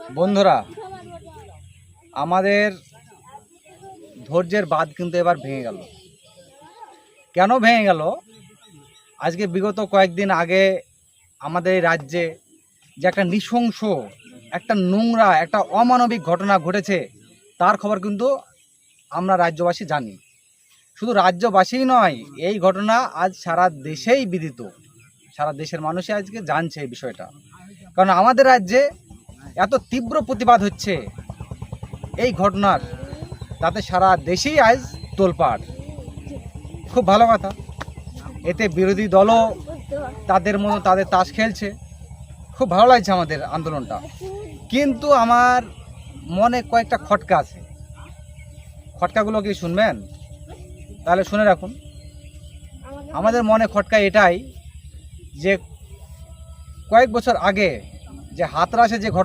বন্ধুরা, আমাদের ধৈর্যের বাঁধ কিন্তু এবার ভেঙে গেল। কেন ভেঙে গেল? আজকে বিগত কয়েকদিন আগে আমাদের এই রাজ্যে যে একটা নৃশংস, একটা নোংরা, একটা অমানবিক ঘটনা ঘটেছে, তার খবর কিন্তু আমরা রাজ্যবাসী জানি। শুধু রাজ্যবাসীই নয়, এই ঘটনা আজ সারা দেশেই বিদিত। সারা দেশের মানুষই আজকে জানছে এই বিষয়টা। কারণ আমাদের রাজ্যে এত তীব্র প্রতিবাদ হচ্ছে এই ঘটনার, তাতে সারা দেশেই আজ তোলপাড়। খুব ভালো কথা। এতে বিরোধী দলও তাদের মতো তাদের তাস খেলছে। খুব ভালো লাগছে আমাদের আন্দোলনটা। কিন্তু আমার মনে কয়েকটা খটকা আছে। খটকাগুলো কি শুনবেন? তাহলে শুনে রাখুন। আমাদের মনে খটকা এটাই যে কয়েক বছর আগে যে হাতরাসে যে ঘটনা